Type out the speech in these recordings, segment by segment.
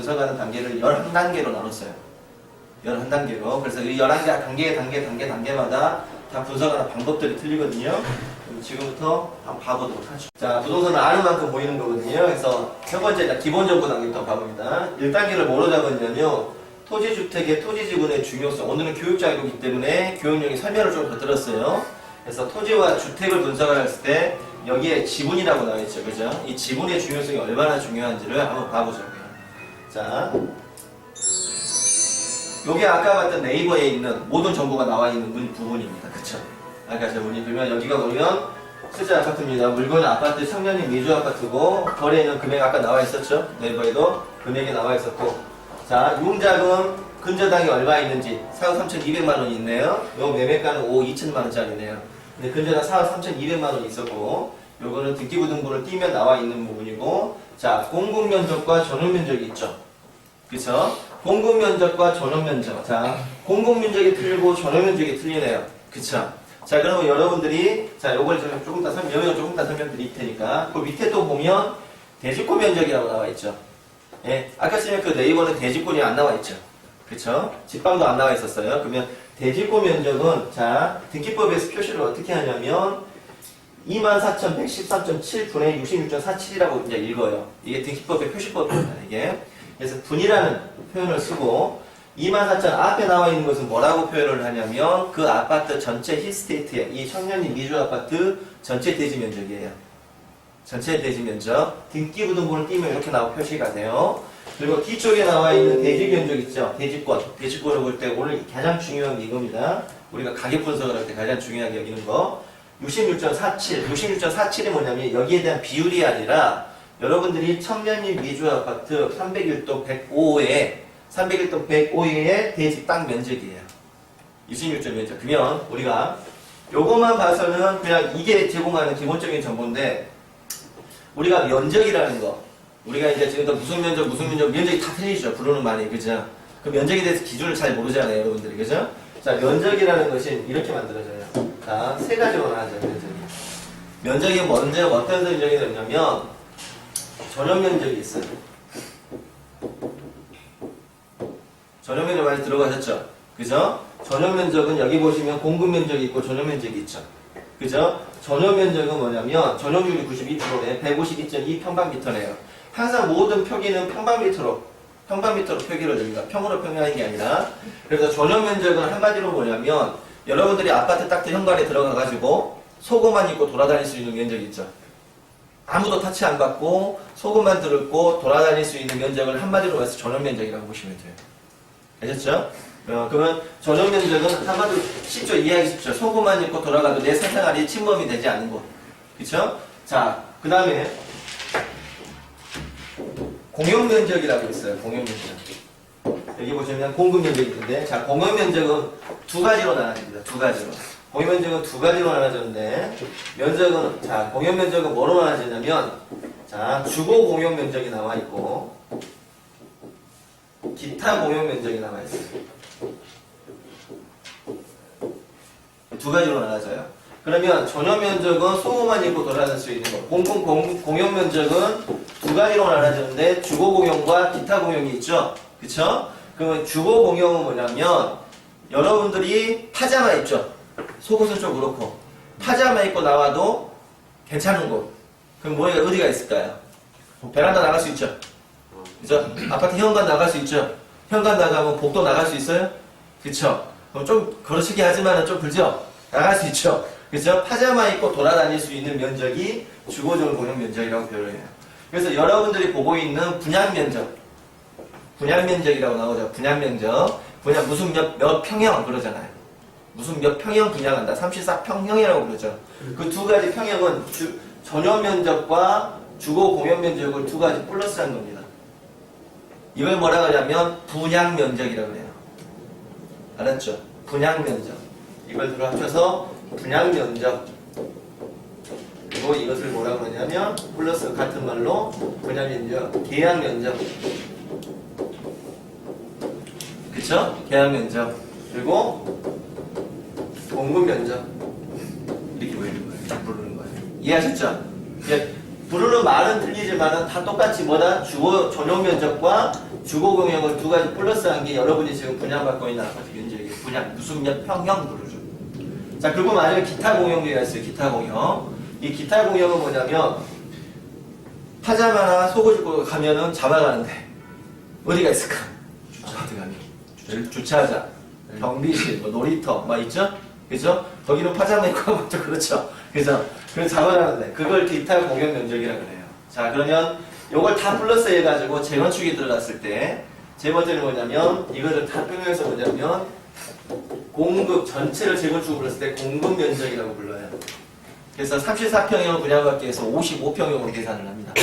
분석하는 단계를 11단계로 나눴어요. 11단계로. 그래서 이 11단계마다 다 분석하는 방법들이 틀리거든요. 그럼 지금부터 한번 봐보도록 하죠. 자, 부동산은 아는 만큼 보이는 거거든요. 그래서 첫 번째, 기본적으로 단계부터 가봅니다. 1단계를 뭐로 잡았냐면요. 토지주택의 토지지분의 중요성. 오늘은 교육자료이기 때문에 교육용이 설명을 좀 더 들었어요. 그래서 토지와 주택을 분석을 했을 때 여기에 지분이라고 나와 있죠. 그죠? 이 지분의 중요성이 얼마나 중요한지를 한번 봐보자고요. 자, 요게 아까 봤던 네이버에 있는 모든 정보가 나와 있는 부분입니다. 그쵸? 아까 제 문의 보면 여기가 보면 실제 아파트입니다. 물건 아파트 청년님 미주 아파트고 거래는 금액 아까 나와 있었죠? 네이버에도 금액이 나와 있었고, 자, 융자금 근저당이 얼마 있는지 4억 3,200만 원이 있네요. 요 매매가는 5억 2천만 원짜리네요. 근데 근저당 4억 3,200만 원이 있었고, 요거는 등기부등본을 띄면 나와 있는 부분이고, 자, 공급면적과 전용면적이 있죠. 그쵸? 공급면적과 전용면적. 자, 공급면적이 틀리고 전용면적이 틀리네요. 그쵸? 자, 그러면 여러분들이, 자, 요걸 조금 더 설명드릴 테니까, 그 밑에 또 보면 대지권 면적이라고 나와 있죠. 예, 아까 쓰면 그 네이버는 대지권이 안 나와 있죠. 그쵸? 집방도 안 나와 있었어요. 그러면 대지권 면적은, 자, 등기법에서 표시를 어떻게 하냐면, 24,113.7분의 66.47이라고 이제 읽어요. 이게 등기법의 표시법입니다, 이게. 그래서 분이라는 표현을 쓰고, 24,000 앞에 나와 있는 것은 뭐라고 표현을 하냐면, 그 아파트 전체 힐스테이트에, 이 청년리 미주 아파트 전체 대지 면적이에요. 전체 대지 면적. 등기부등본을 띄면 이렇게 나오고 표시가 돼요. 그리고 뒤쪽에 나와 있는 대지 면적 있죠? 대지권. 대지권을 볼 때 오늘 가장 중요한 게 이겁니다. 우리가 가격 분석을 할 때 가장 중요하게 여기는 거. 66.47. 66.47이 뭐냐면 여기에 대한 비율이 아니라 여러분들이 청년리 미주 아파트 301동 105의 대지 땅 면적이에요. 26점 면적. 그러면 우리가 요것만 봐서는 그냥 이게 제공하는 기본적인 정보인데, 우리가 면적이라는 거, 우리가 이제 지금부터 무슨 면적이 다 틀리죠. 부르는 말이, 그죠? 그 면적에 대해서 기준을 잘 모르잖아요, 여러분들이, 그죠? 자, 면적이라는 것이 이렇게 만들어져요. 자, 세 가지로 나눠져요, 면적이. 면적이 먼저 어떤 면적이 되냐면, 전용 면적이 있어요. 전용 면적 많이 들어가셨죠? 그죠? 전용 면적은 여기 보시면 공급 면적이 있고 전용 면적이 있죠. 그죠? 전용 면적은 뭐냐면 전용률이 92%네. 152.2 평방미터네요. 항상 모든 표기는 평방미터로 표기를 합니다. 평으로 표기하는 게 아니라. 그래서 전용 면적은 한마디로 뭐냐면 여러분들이 아파트 딱 현관에 들어가가지고 속옷만 입고 돌아다닐 수 있는 면적이 있죠. 아무도 터치 안 받고 속옷만 들고 돌아다닐 수 있는 면적을 한마디로 해서 전용 면적이라고 보시면 돼요. 아셨죠? 그러면 전용 면적은 한마디로 쉽죠? 이해하기 쉽죠? 속옷만 입고 돌아가도 내 사생활이 침범이 되지 않는 곳. 그쵸? 자, 그 다음에 공용면적이라고 있어요. 공용면적. 여기 보시면 공급면적이 있는데, 자, 공용면적은 두 가지로 나눠집니다. 두 가지로. 공용면적은 두 가지로 나눠졌는데, 면적은, 자, 공용면적은 뭐로 나눠지냐면, 자, 주거 공용면적이 나와 있고, 기타 공용면적이 나와 있어요. 두 가지로 나눠져요. 그러면 전용면적은 소모만 입고 돌아다닐 수 있는 것. 공용면적은 두 가지로 나눠지는데 주거 공용과 기타 공용이 있죠. 그쵸? 그러면 주거 공용은 뭐냐면 여러분들이 파자마 입죠. 속옷은 좀 그렇고 파자마 입고 나와도 괜찮은 곳. 그럼 뭐가 어디가 있을까요? 베란다 나갈 수 있죠. 그죠? 아파트 현관 나갈 수 있죠. 현관 나가면 복도 나갈 수 있어요? 그쵸? 그럼 좀 거르시기 하지만은 좀 그죠? 나갈 수 있죠. 그죠? 파자마 입고 돌아다닐 수 있는 면적이 주거적 공용 면적이라고 표현해요. 그래서 여러분들이 보고 있는 분양면적이라고 나오죠. 분양면적. 무슨 몇 평형 그러잖아요. 무슨 몇 평형 분양한다. 34평형이라고 그러죠. 그 두 가지 평형은 전용 면적과 주거 공용 면적을 두 가지 플러스한 겁니다. 이걸 뭐라 하냐면 분양면적이라고 해요. 알았죠? 분양면적. 이걸 들어 합쳐서 분양면적. 그리고 이것을 뭐라고 하냐면 플러스 같은 말로 분양면적, 계약면적. 그쵸? 계약면적. 그리고 공급면적. 이렇게 부르는 거예요. 이해하셨죠? 부르는 말은 틀리지만 다 똑같이 뭐다? 주거 전용 면적과 주거 공역을 두 가지 플러스한 게 여러분이 지금 분양받고 있는 아파트 면적이에요. 분양 무슨 면 평형 부르죠. 자, 그리고 만약에 기타 공역이 있어요. 기타 공역. 이 기타 공역은 뭐냐면 파자마나 속옷 입고 가면은 잡아가는데 어디가 있을까? 주차장, 경비실, 뭐 놀이터, 막 있죠? 그죠? 거기는 파자마 입고 하면 또 그렇죠. 그죠? 그래서 잡아가는데 그걸 기타 공역 면적이라고 그래요. 자, 그러면 요걸 다 플러스 해가지고 재건축이 들어갔을 때 제 번째는 뭐냐면 이거를 다 병행해서 뭐냐면 공급 전체를 재건축으로 했을 때 공급 면적이라고 불러요. 그래서 34평형을 분양받기 위해서 55평형으로 계산을 합니다.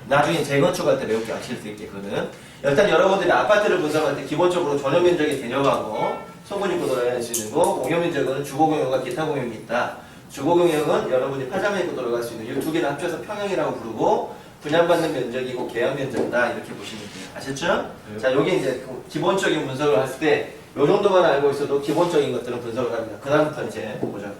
나중에 재건축할 때 매우 아실 수 있겠거든. 일단 여러분들이 아파트를 분석할 때 기본적으로 전용 면적이 개념하고 소분이 구도를 할 수 있는 거, 공용 면적은 주거 공역과 기타 공역이 있다. 주거 공역은 여러분이 파자마 입고 들어갈 수 있는 이 두 개를 합쳐서 평형이라고 부르고 분양받는 면적이고 계약 면적이다 이렇게 보시면 돼요. 아셨죠? 네. 자, 여기 이제 기본적인 분석을 했을 때 요 정도만 알고 있어도 기본적인 것들은 분석을 합니다. 그 다음부터 이제 보자.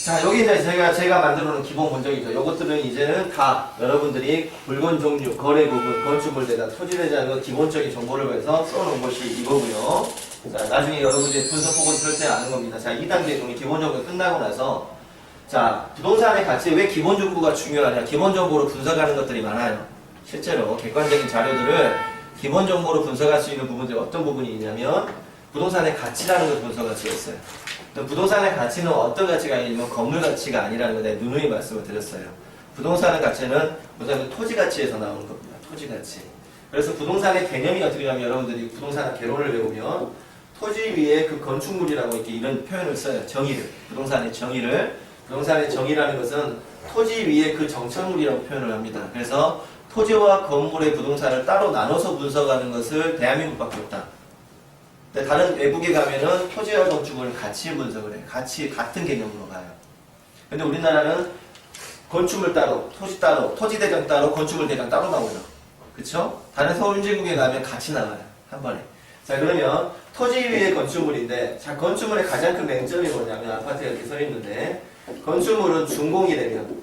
자, 여기 이제 제가 만들어 놓은 기본 분석이죠. 이것들은 이제는 다 여러분들이 물건 종류, 거래 부분, 건축물 대상, 토지에 대한 기본적인 정보를 해서 써놓은 것이 이거고요. 자, 나중에 여러분들이 분석 보고 쓸 때 아는 겁니다. 자, 2단계 중에 기본적으로 끝나고 나서 자, 부동산의 가치 왜 기본 정보가 중요하냐? 기본 정보로 분석하는 것들이 많아요. 실제로 객관적인 자료들을 기본 정보로 분석할 수 있는 부분들이 어떤 부분이 있냐면 부동산의 가치라는 걸 분석할 수 있어요. 부동산의 가치는 어떤 가치가 아니면 건물 가치가 아니라는 걸 내가 누누이 말씀을 드렸어요. 부동산의 가치는 우선 토지 가치에서 나오는 겁니다. 토지 가치. 그래서 부동산의 개념이 어떻게 하면 여러분들이 부동산 개론을 배우면 토지 위에 그 건축물이라고 이렇게 이런 표현을 써요. 정의를. 부동산의 정의를. 부동산의 정의라는 것은 토지 위에 그 정착물이라고 표현을 합니다. 그래서 토지와 건물의 부동산을 따로 나눠서 분석하는 것을 대한민국밖에 없다. 다른 외국에 가면은 토지와 건축을 같이 분석을 해요. 같이 같은 개념으로 가요. 근데 우리나라는 건축물 따로, 토지 따로, 토지 대장 따로, 건축물 대장 따로 나오죠. 그쵸? 다른 서울인진국에 가면 같이 나와요. 한 번에. 자, 그러면 토지 위의 건축물인데, 자, 건축물의 가장 큰 맹점이 뭐냐면 아파트가 이렇게 서 있는데, 건축물은 준공이 되면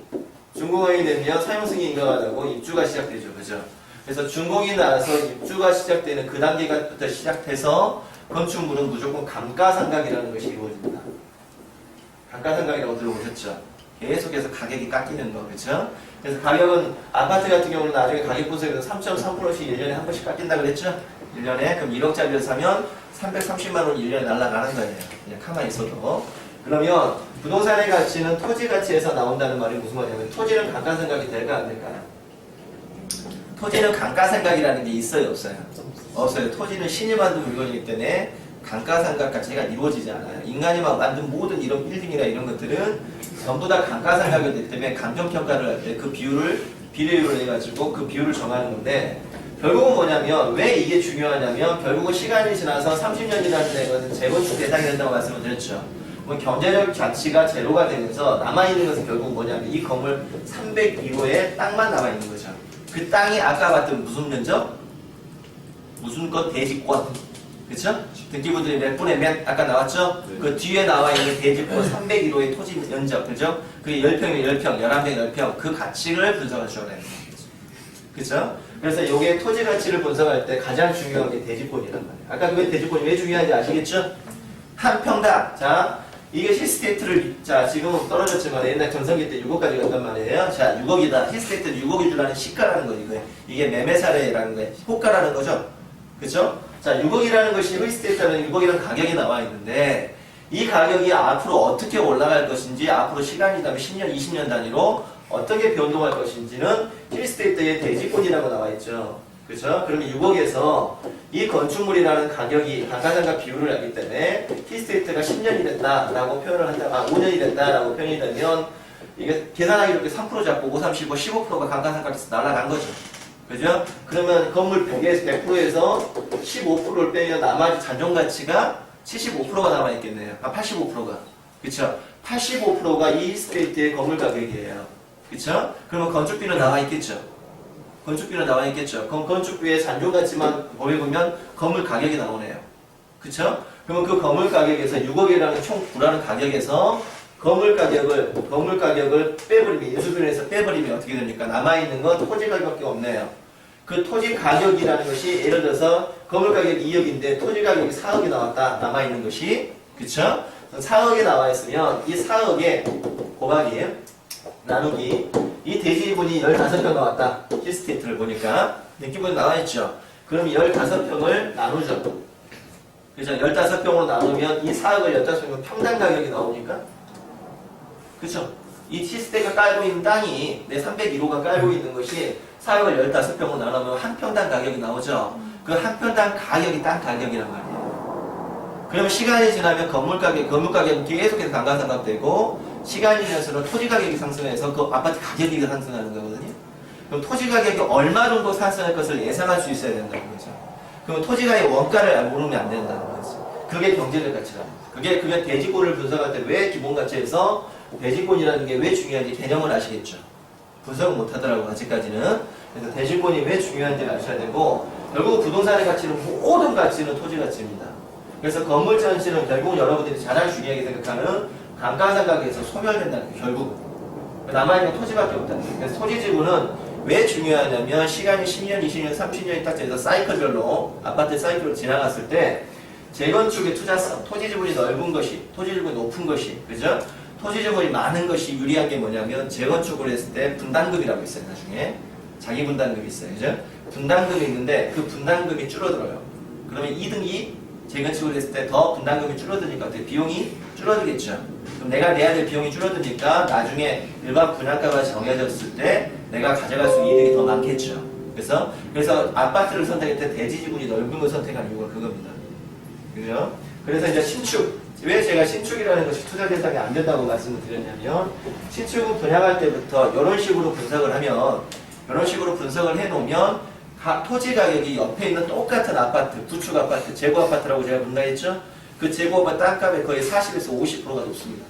사용 승인 인가가 입주가 시작되죠. 그죠? 그래서 준공이 나서 입주가 시작되는 그 단계부터 시작해서 건축물은 무조건 감가상각이라는 것이 이루어집니다. 감가상각이라고 들어보셨죠? 계속해서 가격이 깎이는 거, 그렇죠? 그래서 가격은 아파트 같은 경우는 나중에 가격 분석에서 3.3%씩 1년에 한 번씩 깎인다 그랬죠? 1년에 그럼 1억짜리를 사면 330만 원 1년에 날아가는 거예요. 그냥 가만히 있어도. 그러면 부동산의 가치는 토지 가치에서 나온다는 말이 무슨 말이냐면 토지는 감가상각이 될까 안 될까요? 토지는 감가상각이라는 게 있어요, 없어요? 없어요. 토지는 신이 만든 물건이기 때문에 감가상각 자체가 이루어지지 않아요. 인간이 막 만든 모든 이런 빌딩이나 이런 것들은 전부 다 감가상각이 되기 때문에 감정평가를 할 때 그 비례율을 해가지고 그 비율을 정하는 건데 결국은 뭐냐면 왜 이게 중요하냐면 결국은 시간이 지나서 30년이 지나는 것은 재건축 대상이 된다고 말씀을 드렸죠. 경제적 가치가 제로가 되면서 남아있는 것은 결국 뭐냐면 이 건물 302호에 땅만 남아있는 거죠. 그 땅이 아까 봤던 무슨 면적? 무슨 것? 대지권. 그쵸? 등기부들이 몇 분의 몇 아까 나왔죠? 네. 그 뒤에 나와 있는 대지권 301호의 토지 면적. 그죠? 그게 10평이면 10평, 11평, 10평. 그 가치를 분석할 줄 알아야 돼요. 그쵸? 그래서 요게 토지 가치를 분석할 때 가장 중요한 게 대지권이란 말이에요. 아까 그 대지권이 왜 중요한지 아시겠죠? 한 평당. 자, 이게 힐스테이트를, 자, 지금 떨어졌지만 옛날 전성기 때 6억까지 갔단 말이에요. 자, 6억이다. 힐스테이트는 6억이 주라는 시가라는 거, 이거예요. 이게 매매사례라는 거예요. 호가라는 거죠. 그쵸? 자, 6억이라는 것이 힐스테이트는 6억이라는 가격이 나와 있는데, 이 가격이 앞으로 어떻게 올라갈 것인지, 앞으로 시간이 다음에 10년, 20년 단위로 어떻게 변동할 것인지는 힐스테이트의 대지권이라고 나와 있죠. 그렇죠? 그러면 6억에서 이 건축물이라는 가격이 감가상각 비율을 알기 때문에 힐스테이트가 10년이 됐다라고 표현을 한다, 5년이 됐다라고 표현이 되면 이게 계산하기 이렇게 3% 잡고 5, 30, 15%가 감가상각에서 날아간 거죠. 그죠? 그러면 건물 100%에서 15%를 빼면 나머지 잔존 가치가 75%가 남아있겠네요. 85%가. 그쵸? 85%가 이 힐스테이트의 건물 가격이에요. 그쵸? 그러면 건축비는 나와있겠죠? 건축비는 나와 있겠죠. 그럼 건축비의 잔존가치만 보면 건물 가격이 나오네요. 그쵸? 그러면 그 건물 가격에서 6억이라는 총 구라는 가격에서 건물 가격을 빼버리면, 인수분해에서 빼버리면 어떻게 됩니까? 남아있는 건 토지 가격밖에 없네요. 그 토지 가격이라는 것이 예를 들어서 건물 가격이 2억인데 토지 가격이 4억이 나왔다. 남아있는 것이. 그쵸? 4억에 나와있으면 이 4억에 곱하기 나누기 이 대지분이 15평 나왔다. 히스테이트를 보니까 느낌은 나와있죠. 그럼 15평을 나누죠. 그죠? 15평으로 나누면 이 4억을 15평 평당 가격이 나오니까 그쵸? 이 히스테이트가 깔고 있는 땅이 내 301호가 깔고 있는 것이 4억을 15평으로 나누면 한 평당 가격이 나오죠. 그 한 평당 가격이 땅 가격이란 말이에요. 그러면 시간이 지나면 건물 가격은 계속해서 감가상각되고 시간이 지날수록 토지 가격이 상승해서 그 아파트 가격이 상승하는 거거든요. 그럼 토지 가격이 얼마 정도 상승할 것을 예상할 수 있어야 된다는 거죠. 그럼 토지 가격 원가를 모르면 안 된다는 거죠. 그게 경제적 가치랍니다. 그게 대지권을 분석할 때 왜 기본 가치에서 대지권이라는 게 왜 중요한지 개념을 아시겠죠. 분석을 못 하더라고 아직까지는. 그래서 대지권이 왜 중요한지를 아셔야 되고 결국 부동산의 가치는 모든 가치는 토지 가치입니다. 그래서 건물 전시는 결국은 여러분들이 가장 중요하게 생각하는 감가상각에서 소멸된다는 거예요. 결국은. 남아있는 토지밖에 없다는 거예요. 그래서 토지 지분은 왜 중요하냐면 시간이 10년, 20년, 30년이 딱 돼서 사이클별로 아파트 사이클로 지나갔을 때 재건축의 투자성, 토지 지분이 넓은 것이, 토지 지분이 높은 것이, 그죠? 토지 지분이 많은 것이 유리한 게 뭐냐면 재건축을 했을 때 분담금이라고 있어요. 나중에 자기 분담금이 있어요. 그죠? 분담금이 있는데 그 분담금이 줄어들어요. 그러면 2등이 재건축을 했을 때 더 분담금이 줄어드니까 어떻게 비용이 줄어들겠죠. 그럼 내가 내야 될 비용이 줄어드니까 나중에 일반 분양가가 정해졌을 때 내가 가져갈 수 있는 이득이 더 많겠죠. 그래서 아파트를 선택할 때 대지 지분이 넓은 걸 선택한 이유가 그겁니다. 그죠? 그래서 이제 신축. 왜 제가 신축이라는 것이 투자 대상이 안 된다고 말씀을 드렸냐면 신축은 분양할 때부터 이런 식으로 분석을 하면 이런 식으로 분석을 해놓으면 토지 가격이 옆에 있는 똑같은 아파트, 구축 아파트, 재고 아파트라고 제가 분석했죠? 그 재고 아파트 땅값의 거의 40에서 50%가 높습니다.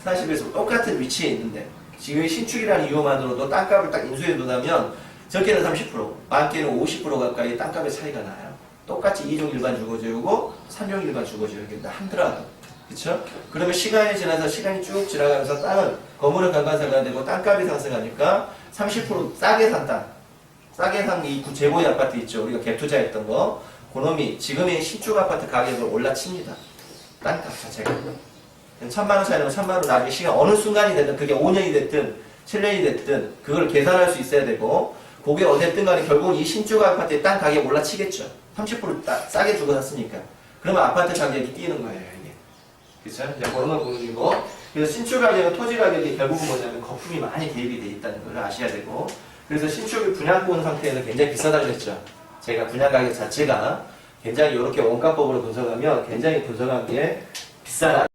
40에서 똑같은 위치에 있는데 지금 신축이라는 이유만으로도 땅값을 딱 인수해 놓으면 적게는 30%, 많게는 50% 가까이 땅값의 차이가 나요. 똑같이 2종 일반 주거지역이고 3종 일반 주거지역이다 하더라도. 그쵸? 그러면 시간이 지나서 시간이 쭉 지나가면서 땅은 건물은 감가상각이 되고 땅값이 상승하니까 30% 싸게 산 땅, 싸게 산 이 재고의 아파트 있죠. 우리가 갭 투자했던 거. 그놈이 지금의 신축 아파트 가격을 올라칩니다. 땅값 자체가. 1,000만 원 차이면 1,000만 원 나중에 시간 어느 순간이 됐든 그게 5년이 됐든 7년이 됐든 그걸 계산할 수 있어야 되고 그게 어쨌든 간에 결국 이 신축 아파트의 땅 가격이 올라치겠죠. 30% 싸게 주고 샀으니까. 그러면 아파트 가격이 뛰는 거예요, 이게. 그쵸? 이제 그런 걸 보는 거고. 그래서 신축 가격은 토지 가격이 결국은 뭐냐면 거품이 많이 대입이 돼 있다는 걸 아셔야 되고. 그래서 신축이 분양권 상태에는 굉장히 비싸다고 했죠. 제가 분양 가격 자체가 굉장히 이렇게 원가법으로 분석하면 굉장히 분석한 게 비싸다.